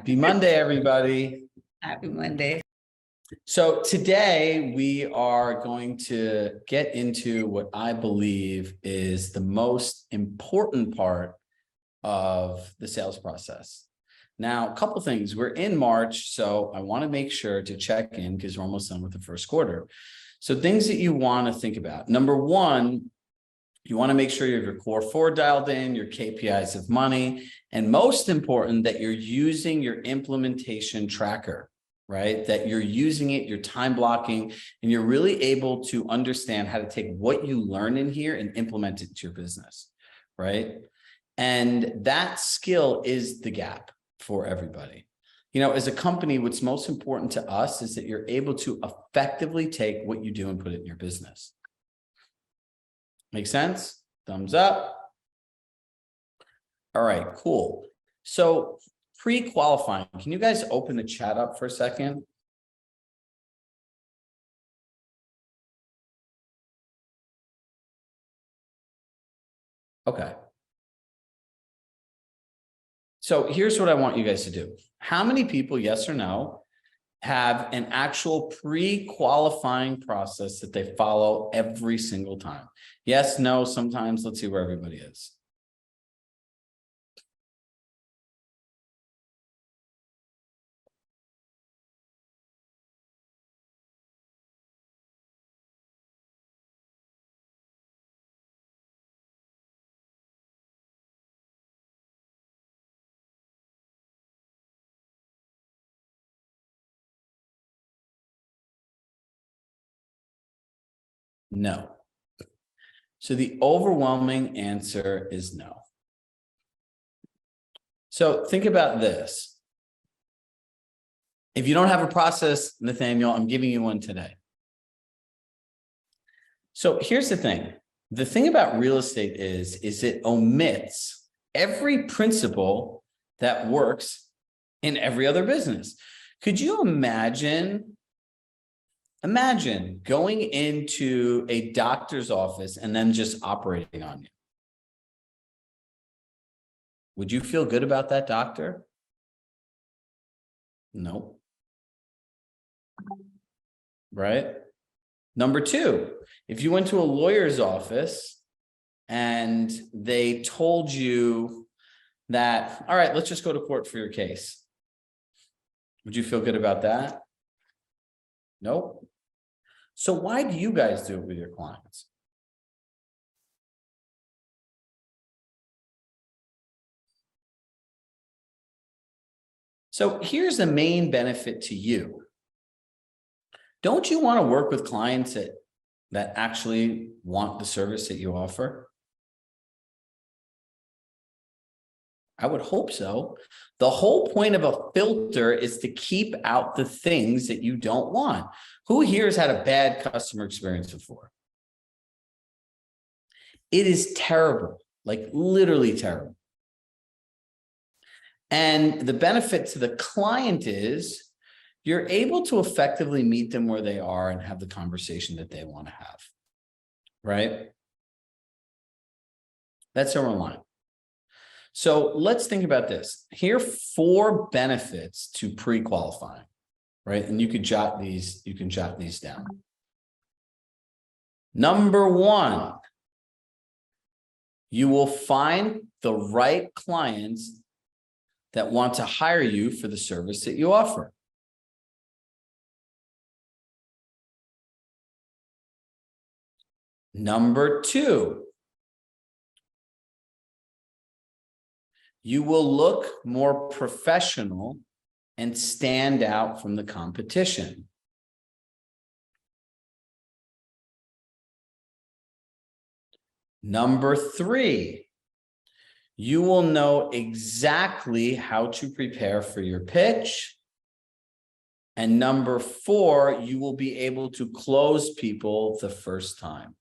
Happy Monday, everybody. Happy Monday. So today we are going to get into what I believe is the most important part of the sales process. Now, a couple things. We're in March, so I want to make sure to check in because we're almost done with the first quarter. So things that you want to think about. Number one, you want to make sure you have your core four dialed in, your KPIs of money, and most important, that you're using your implementation tracker, right? That you're using it, you're time blocking, and you're really able to understand how to take what you learn in here and implement it into your business, right? And that skill is the gap for everybody. You know, as a company, what's most important to us is that you're able to effectively take what you do and put it in your business. Make sense? Thumbs up. All right, cool. So pre-qualifying, can you guys open the chat up for a second? Okay. So here's what I want you guys to do. How many people, yes or no, have an actual pre-qualifying process that they follow every single time? Yes, no, sometimes. Let's see where everybody is. No. So the overwhelming answer is no. So think about this. If you don't have a process, Nathaniel, I'm giving you one today. So here's the thing. The thing about real estate is it omits every principle that works in every other business. Could you imagine going into a doctor's office and then just operating on you? Would you feel good about that doctor? No. Right? Number two, if you went to a lawyer's office and they told you that, all right, let's just go to court for your case. Would you feel good about that? Nope. So why do you guys do it with your clients? So here's the main benefit to you. Don't you want to work with clients that actually want the service that you offer? I would hope so. The whole point of a filter is to keep out the things that you don't want. Who here has had a bad customer experience before? It is terrible, like literally terrible. And the benefit to the client is you're able to effectively meet them where they are and have the conversation that they want to have, right? That's our line. So let's think about this. Here are 4 benefits to pre-qualifying, right? And you can jot these down. Number 1, you will find the right clients that want to hire you for the service that you offer. Number 2, you will look more professional and stand out from the competition. Number 3, you will know exactly how to prepare for your pitch. And number 4, you will be able to close people the first time.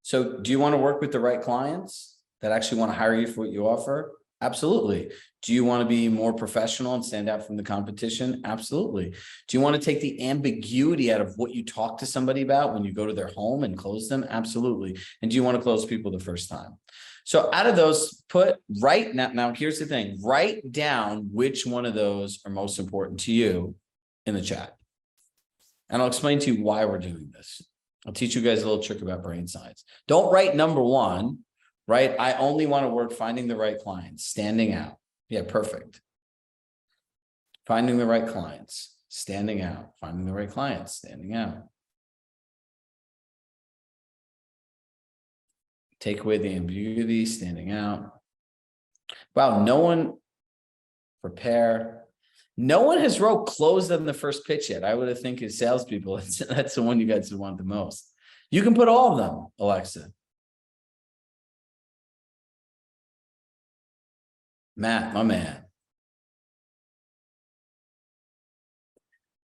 So do you want to work with the right clients that actually want to hire you for what you offer? Absolutely. Do you want to be more professional and stand out from the competition? Absolutely. Do you want to take the ambiguity out of what you talk to somebody about when you go to their home and close them? Absolutely. And do you want to close people the first time? So out of those, put right now, here's the thing, write down which one of those are most important to you in the chat. And I'll explain to you why we're doing this. I'll teach you guys a little trick about brain science. Don't write number one, right? I only want to work finding the right clients, standing out. Yeah, perfect. Finding the right clients, standing out. Finding the right clients, standing out. Take away the ambiguity, standing out. Wow, no one prepare. No one has wrote closed on the first pitch yet. I would have think as salespeople, that's the one you guys would want the most. You can put all of them, Alexa. Matt, my man.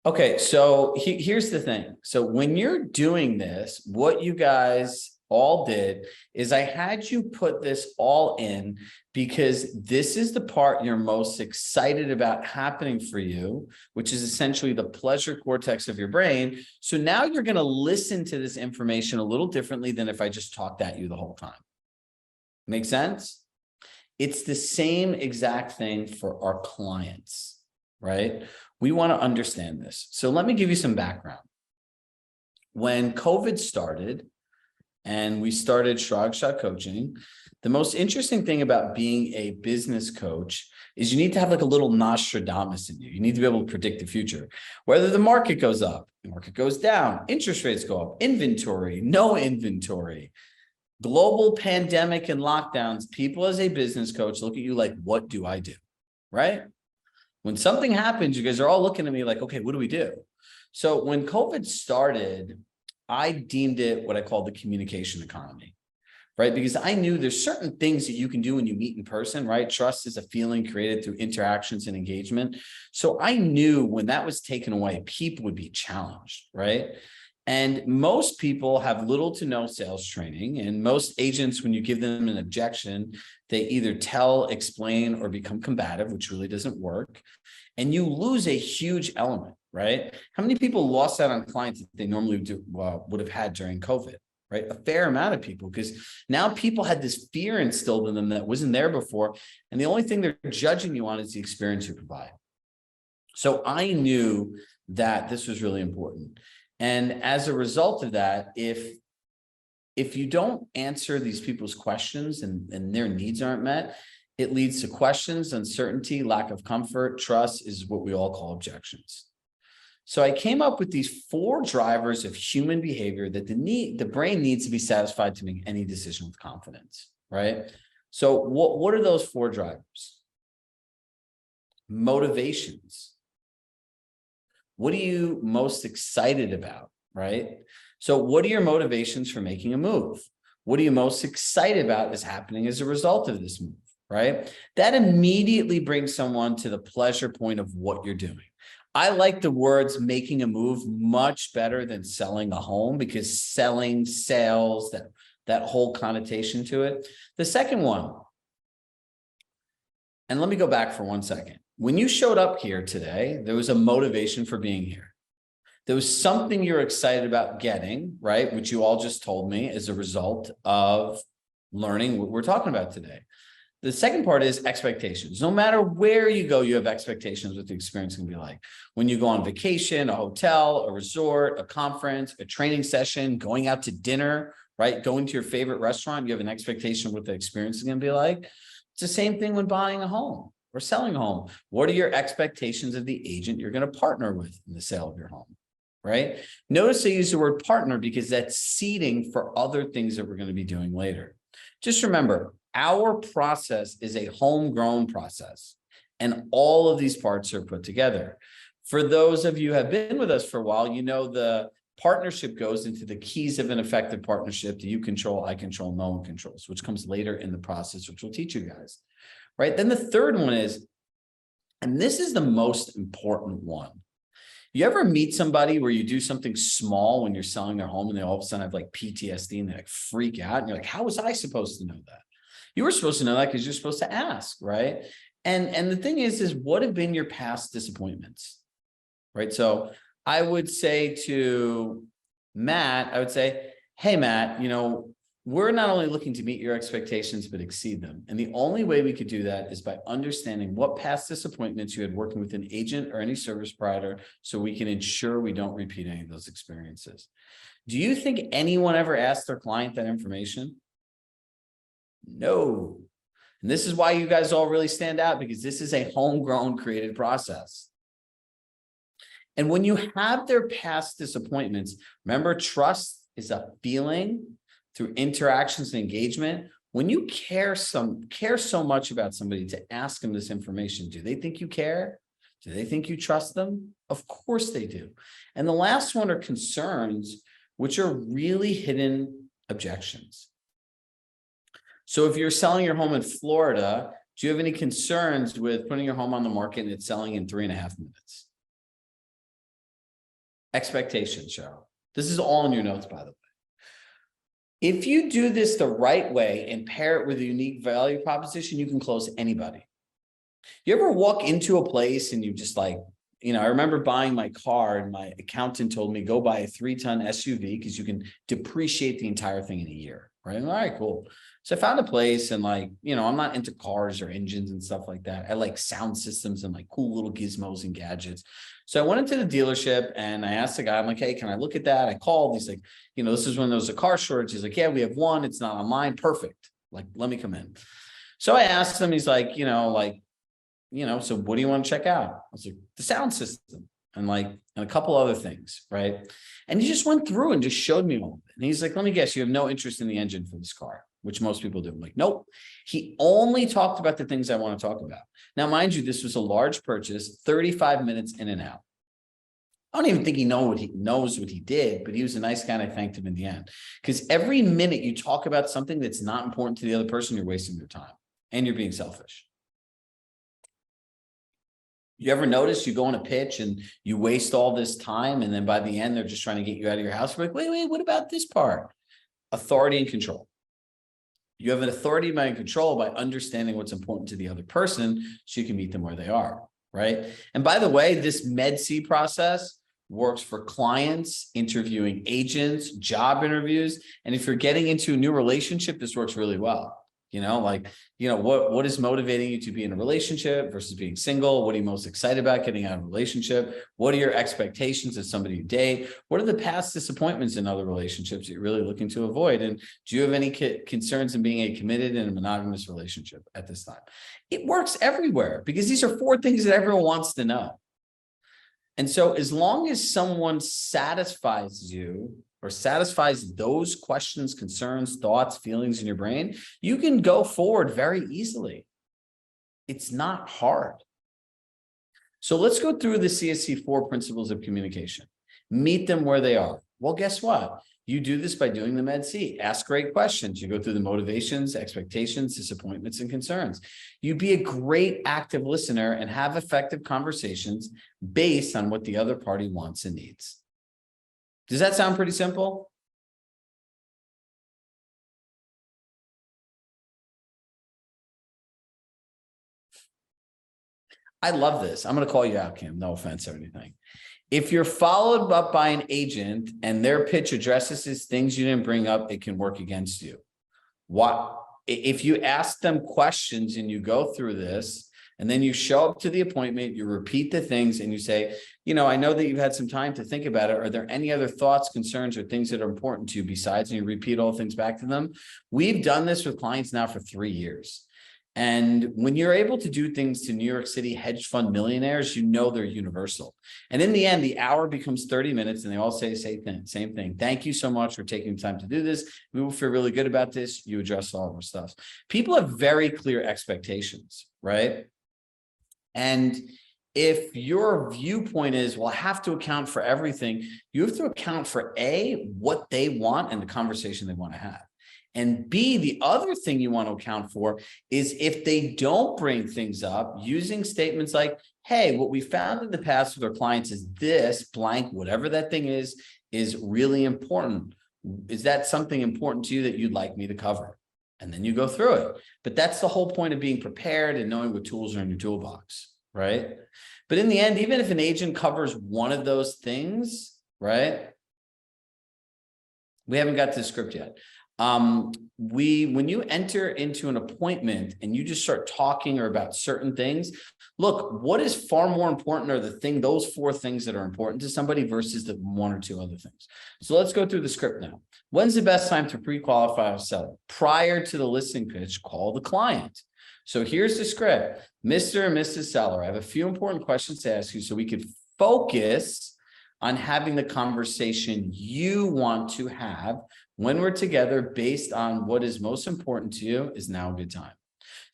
Okay, so here's the thing. So when you're doing this, what you guys all did is I had you put this all in because this is the part you're most excited about happening for you, which is essentially the pleasure cortex of your brain. So now you're going to listen to this information a little differently than if I just talked at you the whole time. Make sense? It's the same exact thing for our clients, right? We want to understand this. So let me give you some background. When COVID started and we started Chirag Shah Coaching, the most interesting thing about being a business coach is you need to have like a little Nostradamus in you. You need to be able to predict the future, whether the market goes up, the market goes down, interest rates go up, inventory, no inventory, global pandemic and lockdowns. People as a business coach look at you like, what do I do? Right? When something happens, you guys are all looking at me like, okay, what do we do? So when COVID started, I deemed it what I call the communication economy, right? Because I knew there's certain things that you can do when you meet in person, right? Trust is a feeling created through interactions and engagement. So I knew when that was taken away, people would be challenged, right? And most people have little to no sales training. And most agents, when you give them an objection, they either tell, explain, or become combative, which really doesn't work. And you lose a huge element, right? How many people lost out on clients that they normally would have had during COVID, right? A fair amount of people, because now people had this fear instilled in them that wasn't there before. And the only thing they're judging you on is the experience you provide. So I knew that this was really important. And as a result of that, if you don't answer these people's questions and their needs aren't met, it leads to questions, uncertainty, lack of comfort. Trust is what we all call objections. So I came up with these 4 drivers of human behavior that the brain needs to be satisfied to make any decision with confidence, right? So what are those 4 drivers? Motivations. What are you most excited about, right? So what are your motivations for making a move? What are you most excited about is happening as a result of this move, right? That immediately brings someone to the pleasure point of what you're doing. I like the words making a move much better than selling a home, because selling, sales, that whole connotation to it. The second one, and let me go back for 1 second. When you showed up here today, there was a motivation for being here. There was something you're excited about getting, right? Which you all just told me as a result of learning what we're talking about today. The second part is expectations. No matter where you go, you have expectations what the experience can be like. When you go on vacation, a hotel, a resort, a conference, a training session, going out to dinner, right? Going to your favorite restaurant, you have an expectation of what the experience is going to be like. It's the same thing when buying a home or selling a home. What are your expectations of the agent you're going to partner with in the sale of your home, right? Notice I use the word partner because that's seeding for other things that we're going to be doing later. Just remember, our process is a homegrown process, and all of these parts are put together. For those of you who have been with us for a while, you know the partnership goes into the keys of an effective partnership that you control, I control, no one controls, which comes later in the process, which we'll teach you guys. Right? Then the third one is, and this is the most important one. You ever meet somebody where you do something small when you're selling their home and they all of a sudden have like PTSD and they like freak out and you're like, how was I supposed to know that? You were supposed to know that because you're supposed to ask, right? And the thing is what have been your past disappointments, right? So I would say to Matt, I would say, hey, Matt, we're not only looking to meet your expectations, but exceed them. And the only way we could do that is by understanding what past disappointments you had working with an agent or any service provider, so we can ensure we don't repeat any of those experiences. Do you think anyone ever asked their client that information? No. And this is why you guys all really stand out, because this is a homegrown created process. And when you have their past disappointments, remember, trust is a feeling through interactions and engagement. When you care so much about somebody to ask them this information, do they think you care? Do they think you trust them? Of course they do. And the last one are concerns, which are really hidden objections. So if you're selling your home in Florida, do you have any concerns with putting your home on the market and it's selling in 3.5 minutes? Expectations, Cheryl. This is all in your notes, by the way. If you do this the right way and pair it with a unique value proposition, you can close anybody. You ever walk into a place and you just like, I remember buying my car and my accountant told me, go buy a 3-ton SUV because you can depreciate the entire thing in a year, right? All right, cool. So I found a place and I'm not into cars or engines and stuff like that. I like sound systems and like cool little gizmos and gadgets. So I went into the dealership and I asked the guy, I'm like, hey, can I look at that? I called. He's like, this is when there was a car shortage. He's like, yeah, we have one. It's not online. Perfect. Like, let me come in. So I asked him, he's like, so what do you want to check out? I was like, the sound system and a couple other things, right? And he just went through and just showed me all of it. And he's like, let me guess, you have no interest in the engine for this car, which most people do. I'm like, nope. He only talked about the things I want to talk about. Now, mind you, this was a large purchase, 35 minutes in and out. I don't even think he knows what he did, but he was a nice guy and I thanked him in the end. Because every minute you talk about something that's not important to the other person, you're wasting your time and you're being selfish. You ever notice you go on a pitch and you waste all this time and then by the end, they're just trying to get you out of your house? You're like, wait, what about this part? Authority and control. You have an authority and control by understanding what's important to the other person so you can meet them where they are, right? And by the way, this Med-C process works for clients, interviewing agents, job interviews. And if you're getting into a new relationship, this works really well. What is motivating you to be in a relationship versus being single? What are you most excited about getting out of a relationship? What are your expectations of somebody you date? What are the past disappointments in other relationships that you're really looking to avoid? And do you have any concerns in being a committed and a monogamous relationship at this time? It works everywhere because these are 4 things that everyone wants to know. And so as long as someone satisfies you or satisfies those questions, concerns, thoughts, feelings in your brain, you can go forward very easily. It's not hard. So let's go through the CSC 4 principles of communication. Meet them where they are. Well, guess what? You do this by doing the Med-C. Ask great questions. You go through the motivations, expectations, disappointments, and concerns. You be a great active listener and have effective conversations based on what the other party wants and needs. Does that sound pretty simple? I love this. I'm going to call you out, Kim. No offense or anything. If you're followed up by an agent and their pitch addresses things you didn't bring up, it can work against you. If you ask them questions and you go through this, and then you show up to the appointment, you repeat the things and you say, I know that you've had some time to think about it. Are there any other thoughts, concerns, or things that are important to you besides, and you repeat all things back to them? We've done this with clients now for 3 years. And when you're able to do things to New York City hedge fund millionaires, they're universal. And in the end, the hour becomes 30 minutes and they all say the same thing. Thank you so much for taking the time to do this. We will feel really good about this. You address all of our stuff. People have very clear expectations, right? And if your viewpoint is, well, I have to account for everything, you have to account for A, what they want and the conversation they want to have. And B, the other thing you want to account for is if they don't bring things up, using statements like, hey, what we found in the past with our clients is this blank, whatever that thing is really important. Is that something important to you that you'd like me to cover? And then you go through it. But that's the whole point of being prepared and knowing what tools are in your toolbox, right? But in the end, even if an agent covers one of those things, right? We haven't got to the script yet. When you enter into an appointment and you just start talking or about certain things, look, what is far more important are those 4 things that are important to somebody versus the 1 or 2 other things. So let's go through the script now. When's the best time to pre-qualify a seller? Prior to the listing pitch, call the client. So here's the script. Mr. and Mrs. Seller, I have a few important questions to ask you so we could focus on having the conversation you want to have when we're together based on what is most important to you. Is now a good time.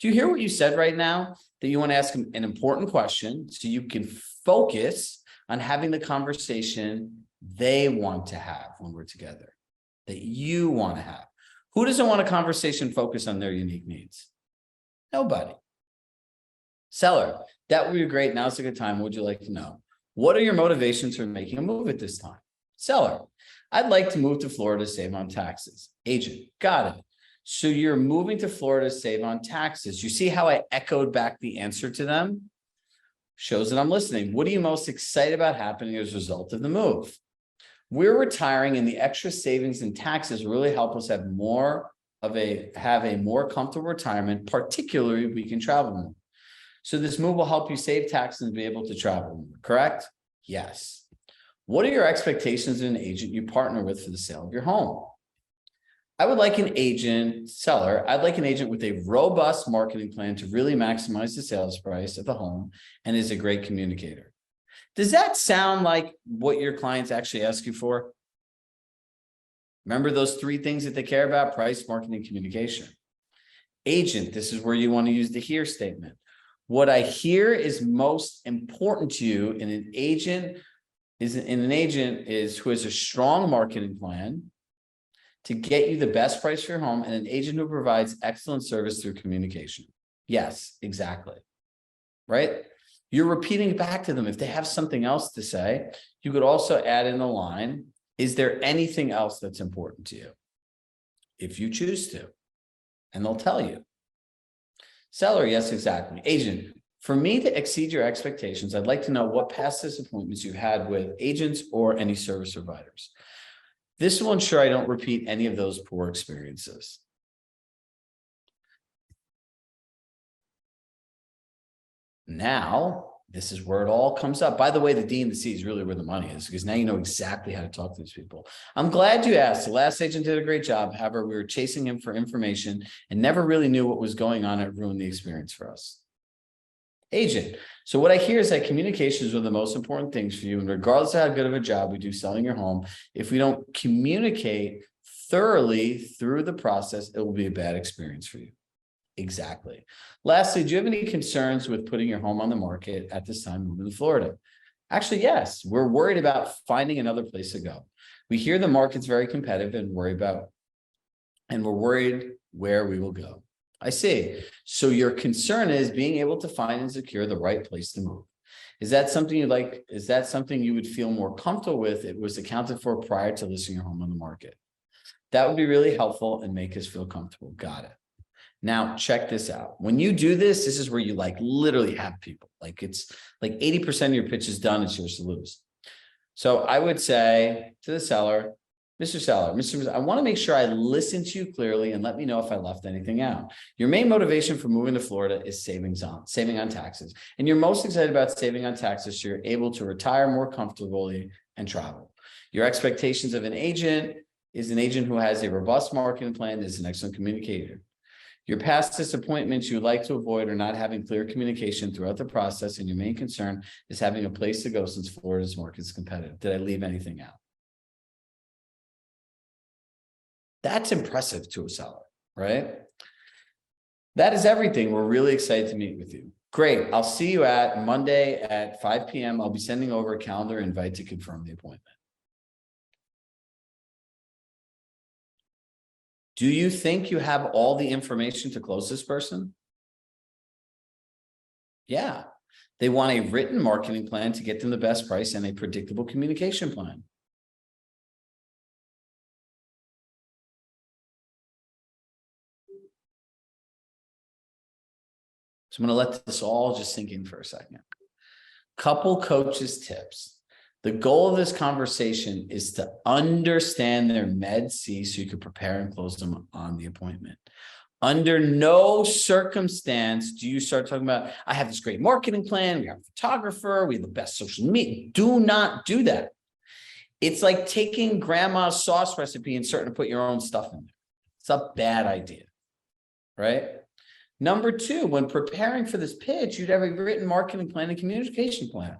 Do you hear what you said right now? That you want to ask an important question so you can focus on having the conversation they want to have when we're together, that you want to have. Who doesn't want a conversation focused on their unique needs? Nobody. Seller, that would be great. Now's a good time. What would you like to know? What are your motivations for making a move at this time? Seller, I'd like to move to Florida to save on taxes. Agent, got it. So you're moving to Florida to save on taxes. You see how I echoed back the answer to them? Shows that I'm listening. What are you most excited about happening as a result of the move? We're retiring, and the extra savings and taxes really help us have a more comfortable retirement, particularly if we can travel more. So this move will help you save taxes and be able to travel more, correct? Yes. What are your expectations of an agent you partner with for the sale of your home? I'd like an agent with a robust marketing plan to really maximize the sales price of the home and is a great communicator. Does that sound like what your clients actually ask you for? Remember those 3 things that they care about: price, marketing, communication. Agent, this is where you want to use the here statement. What I hear is most important to you in an agent is who has a strong marketing plan to get you the best price for your home, and an agent who provides excellent service through communication. Yes, exactly. Right? You're repeating back to them. If they have something else to say, you could also add in the line, is there anything else that's important to you? If you choose to, and they'll tell you. Seller, yes, exactly. Agent, for me to exceed your expectations, I'd like to know what past disappointments you've had with agents or any service providers. This will ensure I don't repeat any of those poor experiences. Now, this is where it all comes up. By the way, the D and the C is really where the money is, because now you know exactly how to talk to these people. I'm glad you asked. The last agent did a great job. However, we were chasing him for information and never really knew what was going on. It ruined the experience for us. Agent, so what I hear is that communication is one of the most important things for you. And regardless of how good of a job we do selling your home, if we don't communicate thoroughly through the process, it will be a bad experience for you. Exactly. Lastly, do you have any concerns with putting your home on the market at this time moving to Florida? Actually, yes. We're worried about finding another place to go. We hear the market's very competitive and we're worried where we will go. I see. So your concern is being able to find and secure the right place to move. Is that something you like? Is that something you would feel more comfortable with if it was accounted for prior to listing your home on the market? That would be really helpful and make us feel comfortable. Got it. Now, check this out. When you do this, this is where you literally have people. It's like 80% of your pitch is done. It's yours to lose. So I would say to the seller, Mr. Seller, I want to make sure I listen to you clearly and let me know if I left anything out. Your main motivation for moving to Florida is saving on taxes. And you're most excited about saving on taxes so you're able to retire more comfortably and travel. Your expectations of an agent is an agent who has a robust marketing plan, is an excellent communicator. Your past disappointments you would like to avoid are not having clear communication throughout the process, and your main concern is having a place to go since Florida's market is competitive. Did I leave anything out? That's impressive to a seller, right? That is everything. We're really excited to meet with you. Great. I'll see you at Monday at 5 p.m. I'll be sending over a calendar invite to confirm the appointment. Do you think you have all the information to close this person? Yeah. They want a written marketing plan to get them the best price and a predictable communication plan. So I'm going to let this all just sink in for a second. Couple coaches tips. The goal of this conversation is to understand their med C so you can prepare and close them on the appointment. Under no circumstance do you start talking about, I have this great marketing plan, we have a photographer, we have the best social media. Do not do that. It's like taking grandma's sauce recipe and starting to put your own stuff in there. It's a bad idea, right? Number two, when preparing for this pitch, you'd have a written marketing plan and communication plan,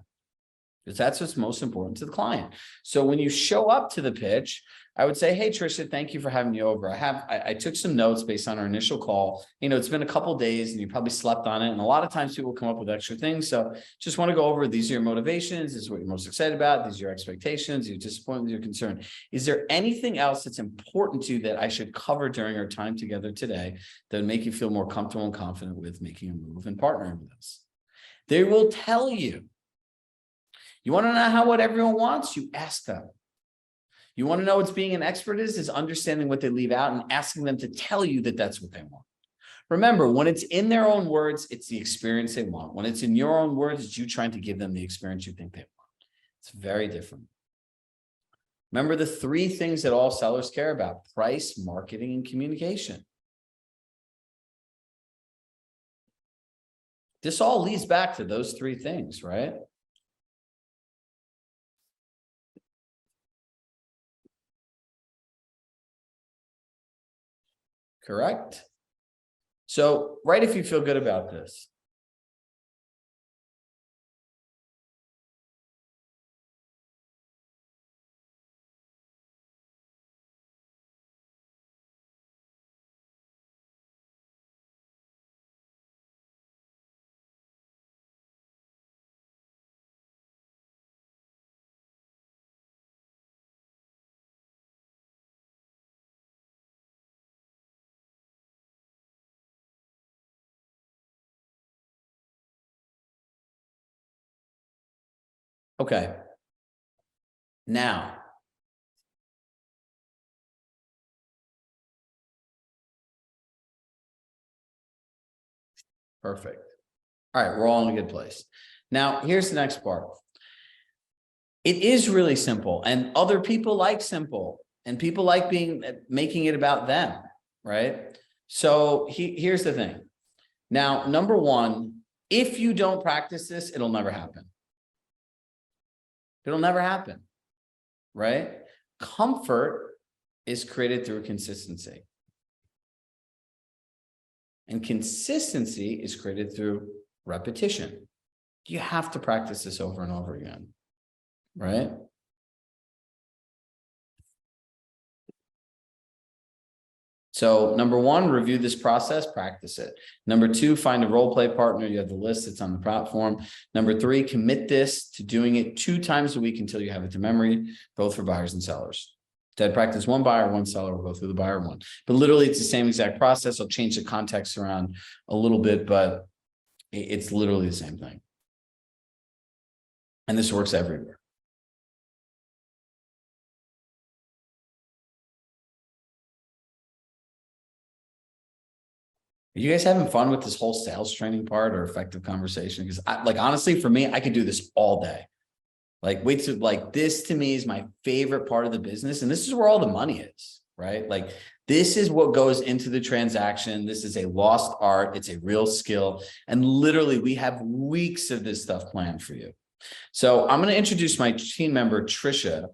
because that's what's most important to the client. So when you show up to the pitch, I would say, hey, Trisha, thank you for having me over. I took some notes based on our initial call. It's been a couple of days and you probably slept on it. And a lot of times people come up with extra things. So just want to go over, these are your motivations. This is what you're most excited about. These are your expectations, your disappointment, your concern. Is there anything else that's important to you that I should cover during our time together today that would make you feel more comfortable and confident with making a move and partnering with us? They will tell you. You want to know what everyone wants? You ask them. You want to know what's being an expert is understanding what they leave out and asking them to tell you that that's what they want. Remember, when it's in their own words, it's the experience they want. When it's in your own words, it's you trying to give them the experience you think they want. It's very different. Remember the three things that all sellers care about: price, marketing, and communication. This all leads back to those three things, right? Correct. So write if you feel good about this. Okay. Now, perfect. All right, we're all in a good place. Now, here's the next part. It is really simple, and other people like simple, and people like making it about them, right? So here's the thing. Now, number one, if you don't practice this, it'll never happen. It'll never happen, right? Comfort is created through consistency. And consistency is created through repetition. You have to practice this over and over again, right? So number one, review this process, practice it. Number two, find a role play partner. You have the list that's on the platform. Number three, commit this to doing it 2 times a week until you have it to memory, both for buyers and sellers. Instead, practice 1 buyer, 1 seller. We'll go through the buyer one. But literally, it's the same exact process. I'll change the context around a little bit, but it's literally the same thing. And this works everywhere. Are you guys having fun with this whole sales training part or effective conversation? Because honestly, for me, I could do this all day. This to me is my favorite part of the business. And this is where all the money is, right? This is what goes into the transaction. This is a lost art. It's a real skill. And literally we have weeks of this stuff planned for you. So I'm going to introduce my team member, Trisha.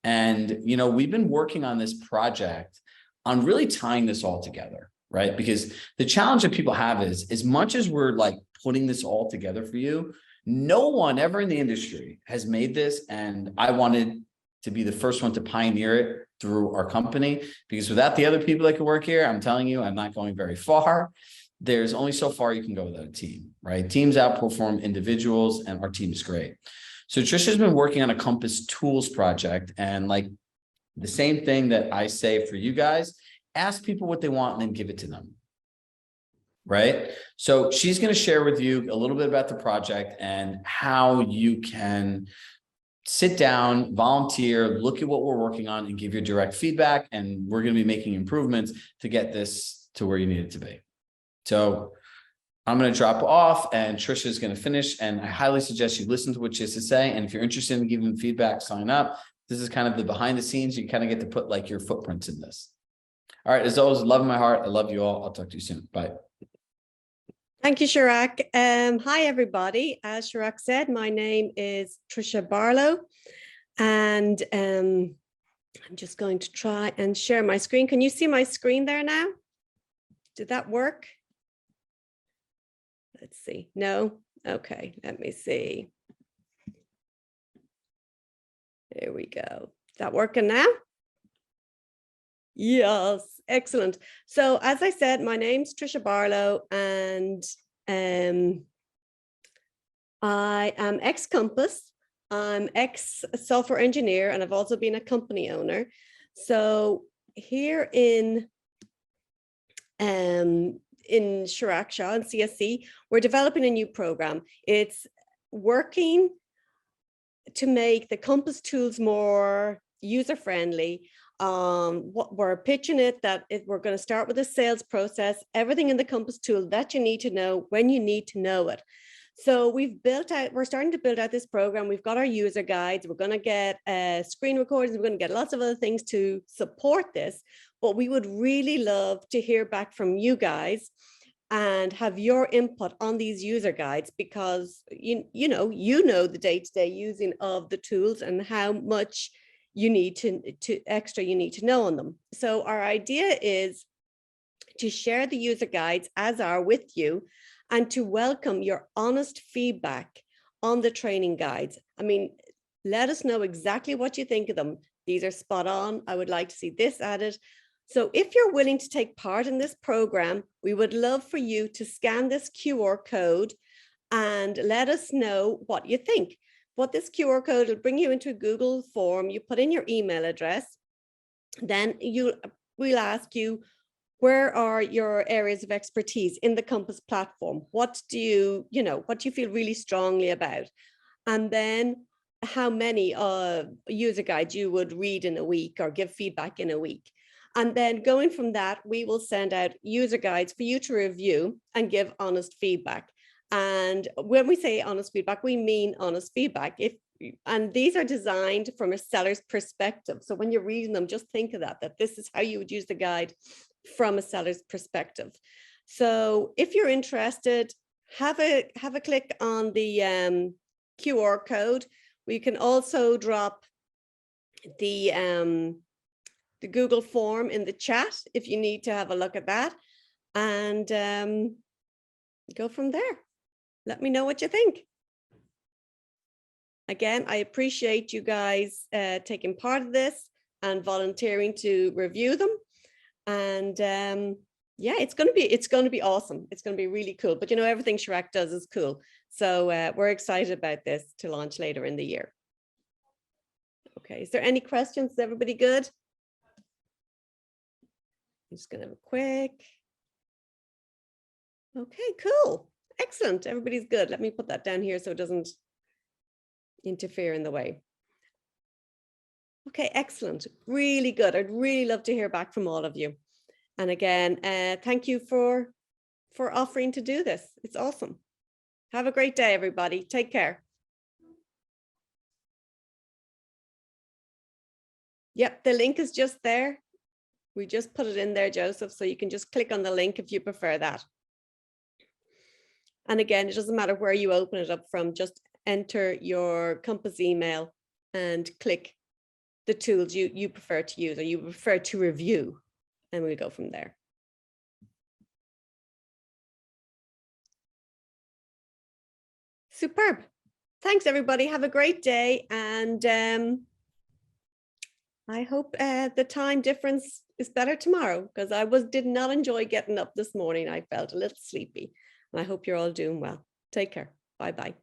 And, we've been working on this project on really tying this all together, right? Because the challenge that people have is, as much as we're putting this all together for you, no one ever in the industry has made this. And I wanted to be the first one to pioneer it through our company, because without the other people that can work here, I'm telling you, I'm not going very far. There's only so far you can go without a team, right? Teams outperform individuals, and our team is great. So Trisha's been working on a Compass Tools project, and the same thing that I say for you guys, ask people what they want and then give it to them, right? So she's going to share with you a little bit about the project and how you can sit down, volunteer, look at what we're working on, and give your direct feedback. And we're going to be making improvements to get this to where you need it to be. So I'm going to drop off and Trisha is going to finish. And I highly suggest you listen to what she has to say. And if you're interested in giving feedback, sign up. This is kind of the behind the scenes. You kind of get to put like your footprints in this. All right. As always, love in my heart. I love you all. I'll talk to you soon. Bye. Thank you, Chirag. Hi, everybody. As Chirag said, my name is Trisha Barlow, and I'm just going to try and share my screen. Can you see my screen there now? Did that work? Let's see. No? Okay, let me see. There we go. Is that working now? Yes, excellent. So as I said, my name's Trisha Barlow, and I am ex-Compass. I'm ex-software engineer, and I've also been a company owner. So here in Chirag Shah and CSC, we're developing a new program. It's working to make the Compass tools more user-friendly. What we're pitching it that we're going to start with a sales process, everything in the Compass tool that you need to know when you need to know it. So we're starting to build out this program. We've got our user guides. We're going to get screen recordings. We're going to get lots of other things to support this. But we would really love to hear back from you guys and have your input on these user guides, because you know the day-to-day using of the tools and how much you need to know on them. So our idea is to share the user guides as are with you, and to welcome your honest feedback on the training guides. I mean, let us know exactly what you think of them. These are spot on. I would like to see this added. So if you're willing to take part in this program, we would love for you to scan this QR code and let us know what you think. What this QR code will bring you into a Google form. You put in your email address, then we'll ask you, where are your areas of expertise in the Compass platform? What do you feel really strongly about? And then how many user guides you would read in a week or give feedback in a week. And then going from that, we will send out user guides for you to review and give honest feedback. And when we say honest feedback, we mean honest feedback. And these are designed from a seller's perspective. So when you're reading them, just think of that this is how you would use the guide from a seller's perspective. So if you're interested, have a click on the QR code. We can also drop the Google form in the chat if you need to have a look at that, and go from there. Let me know what you think. Again, I appreciate you guys taking part of this and volunteering to review them. And yeah, it's going to be awesome. It's going to be really cool. But everything Chirag does is cool. So we're excited about this to launch later in the year. Okay, is there any questions? Is everybody good? I'm just going to have a quick. Okay, cool. Excellent. Everybody's good. Let me put that down here so it doesn't interfere in the way. Okay, excellent. Really good. I'd really love to hear back from all of you. And again, thank you for offering to do this. It's awesome. Have a great day, everybody. Take care. Yep, the link is just there. We just put it in there, Joseph, so you can just click on the link if you prefer that. And again, it doesn't matter where you open it up from, just enter your Compass email and click the tools you prefer to use or you prefer to review, and we'll go from there. Superb. Thanks, everybody. Have a great day. And I hope the time difference is better tomorrow, because I did not enjoy getting up this morning. I felt a little sleepy, and I hope you're all doing well. Take care. Bye-bye.